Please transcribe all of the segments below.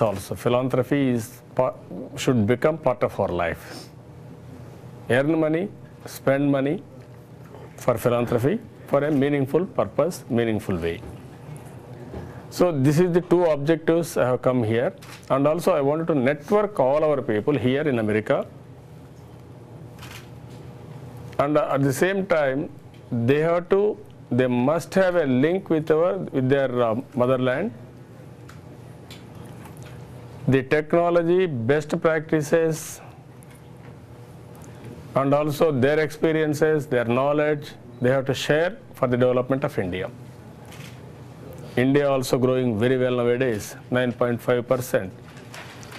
also. Philanthropy should become part of our life. Earn money, spend money for philanthropy for a meaningful purpose, meaningful way. So this is the two objectives I have come here, and also I wanted to network all our people here in America, and at the same time they must have a link with their motherland. The technology, best practices, and also their experiences, their knowledge, they have to share for the development of India. India also growing very well nowadays, 9.5%.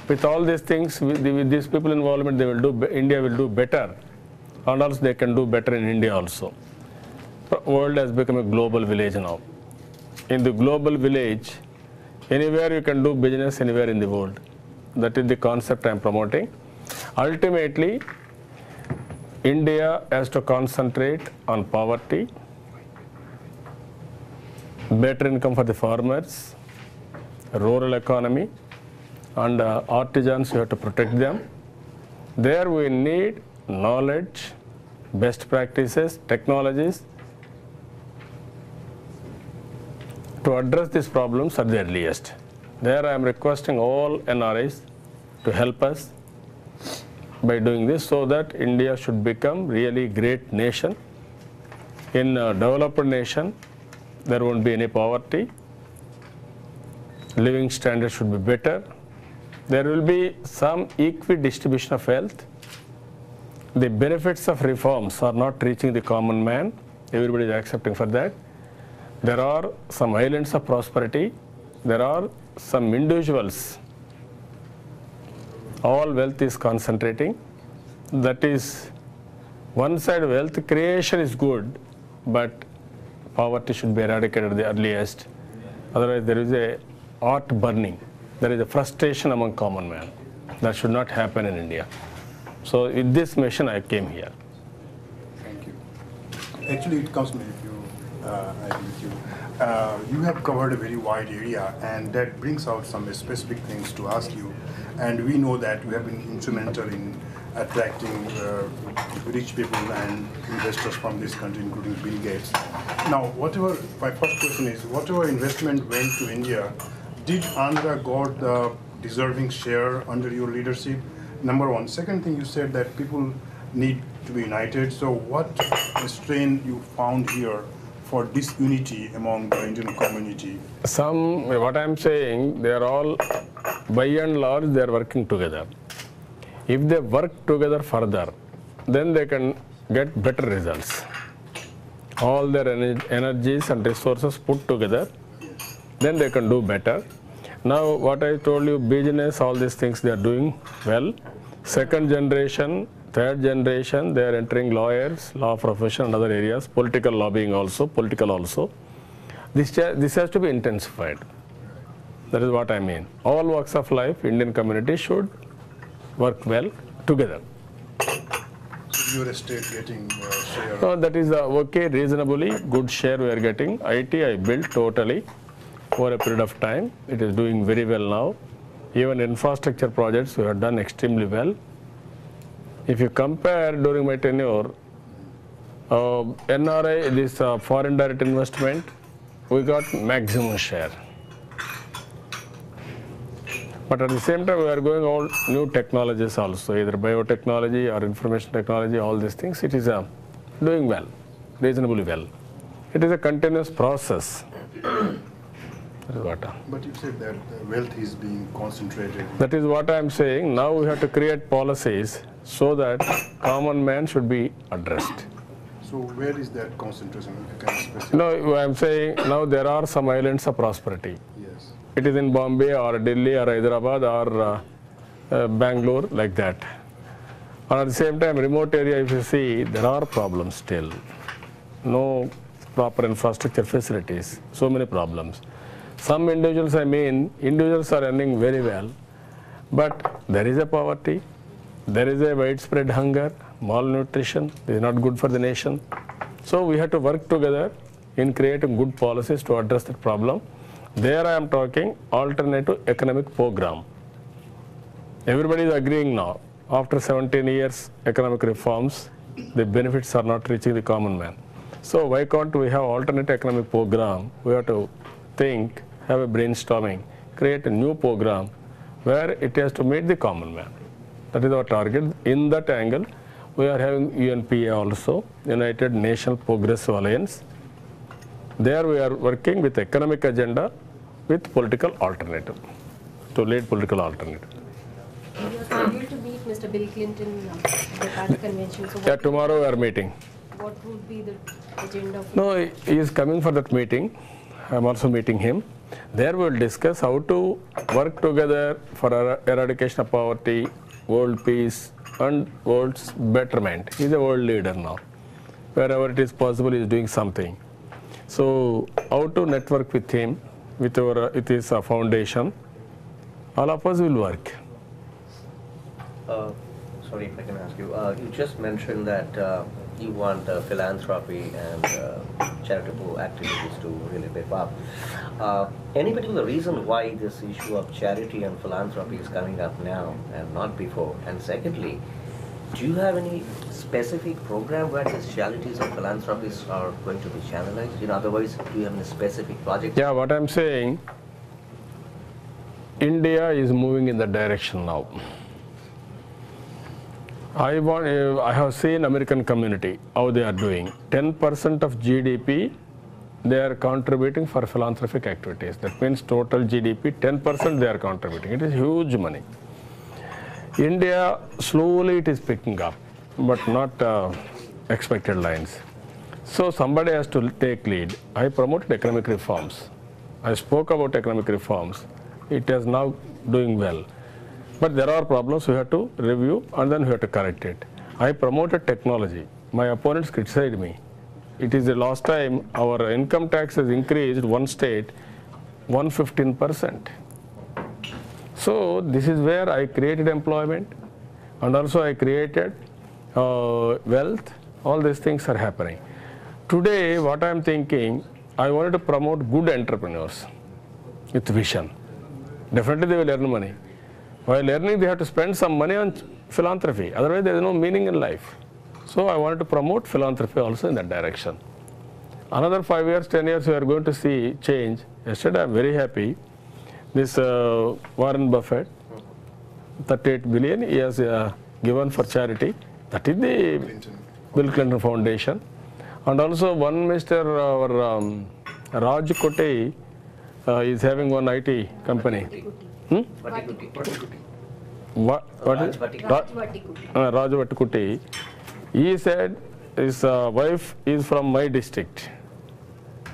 With all these things, with these people involvement, India will do better, and also they can do better in India also. The world has become a global village now. In the global village, anywhere you can do business, anywhere in the world. That is the concept I am promoting. Ultimately, India has to concentrate on poverty, better income for the farmers, rural economy, and artisans, you have to protect them. There we need knowledge, best practices, technologies to address these problems at the earliest. There I am requesting all NRIs to help us by doing this, so that India should become really great nation. In a developed nation, there won't be any poverty. Living standards should be better. There will be some equal distribution of wealth. The benefits of reforms are not reaching the common man. Everybody is accepting for that. There are some islands of prosperity. There are some individuals. All wealth is concentrating. That is, one side wealth creation is good, but poverty should be eradicated at the earliest. Otherwise, there is a heart burning. There is a frustration among common man. That should not happen in India. So, with this mission, I came here. Thank you. Actually, it comes with you. I agree with you. You have covered a very wide area, and that brings out some specific things to ask you. And we know that you have been instrumental in attracting rich people and investors from this country, including Bill Gates. Now, my first question is, whatever investment went to India, did Andhra got the deserving share under your leadership? Number one. Second thing, you said that people need to be united. So what strain you found here for disunity among the Indian community? What I am saying, they are all, by and large, they are working together. If they work together further, then they can get better results. All their energies and resources put together, then they can do better. Now, what I told you, business, all these things, they are doing well. Second generation, third generation, they are entering lawyers, law profession and other areas, political lobbying also, political also. This has to be intensified. That is what I mean. All walks of life, Indian community should work well together. So your state getting share? No, that is okay, reasonably good share we are getting. IT I built totally over a period of time. It is doing very well now. Even infrastructure projects we have done extremely well. If you compare during my tenure, NRI, this foreign direct investment, we got maximum share. But at the same time, we are going all new technologies also, either biotechnology or information technology, all these things. It is doing well, reasonably well. It is a continuous process. That is what. But you said that wealth is being concentrated. That is what I am saying. Now we have to create policies so that common man should be addressed. So where is that concentration? If you can specify. No, I am saying now there are some islands of prosperity. Yes. It is in Bombay or Delhi or Hyderabad or Bangalore, like that. And at the same time, remote area, if you see, there are problems still. No proper infrastructure facilities, so many problems. Some individuals, individuals are earning very well, but there is a poverty, there is a widespread hunger, malnutrition, this is not good for the nation. So we have to work together in creating good policies to address that problem. There I am talking alternative economic program. Everybody is agreeing now. After 17 years economic reforms, the benefits are not reaching the common man. So why can't we have alternate economic program? We have to think, have a brainstorming, create a new program where it has to meet the common man. That is our target. In that angle, we are having UNPA also, United Nations Progressive Alliance. There we are working with economic agenda with political alternative, to lead political alternative. You are scheduled to meet Mr. Bill Clinton at the Party Convention. So Yeah, tomorrow we are meeting. what would be the agenda? No, he is coming for that meeting. I am also meeting him. There we will discuss how to work together for eradication of poverty, world peace, and world's betterment. He is a world leader now. Wherever it is possible, he is doing something. So, how to network with him, with his foundation, all of us will work. Sorry if I can ask you. You just mentioned that you want philanthropy and charitable activities to really beef up. Any particular reason why this issue of charity and philanthropy is coming up now and not before? And secondly, do you have any specific program where these charities and philanthropies are going to be channelized? In other words, do you have any specific project? Yeah, what I am saying, India is moving in that direction now. I have seen American community, how they are doing. 10% of GDP, they are contributing for philanthropic activities. That means total GDP, 10% they are contributing. It is huge money. India, slowly it is picking up, but not expected lines. So somebody has to take lead. I promoted economic reforms. I spoke about economic reforms. It is now doing well. But there are problems we have to review and then we have to correct it. I promoted technology. My opponents criticized me. It is the last time our income tax has increased one state 115%. So this is where I created employment and also I created wealth. All these things are happening. Today what I am thinking, I wanted to promote good entrepreneurs with vision. Definitely they will earn money. While earning, they have to spend some money on philanthropy. Otherwise, there is no meaning in life. So I wanted to promote philanthropy also in that direction. Another 5 years, 10 years, we are going to see change. Yesterday, I am very happy. This Warren Buffett, 38 billion, he has given for charity. That is the Bill Clinton Foundation. And also one Mr. Raj Kotte is having one IT company. What is Raj Vattikutty. Raj Vattikutty. He said his wife is from my district.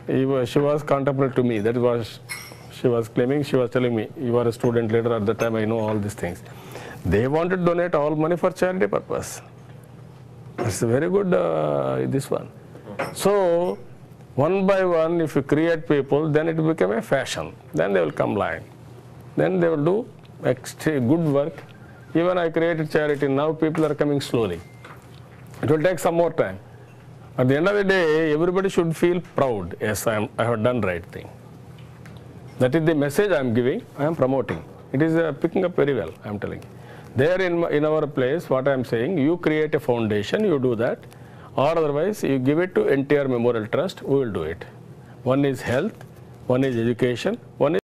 She was contemporary to me. That was she was claiming. She was telling me, you are a student leader at the time. I know all these things. They wanted to donate all money for charity purpose. That's a very good this one. So one by one, if you create people, then it will become a fashion. Then they will come line. Then they will do extra good work. Even I created charity, now people are coming slowly. It will take some more time. At the end of the day, everybody should feel proud. Yes, I have done right thing. That is the message I am giving, I am promoting. It is picking up very well, I am telling you. There in our place, what I am saying, you create a foundation, you do that. Or otherwise, you give it to NTR Memorial Trust, we will do it. One is health, one is education, one is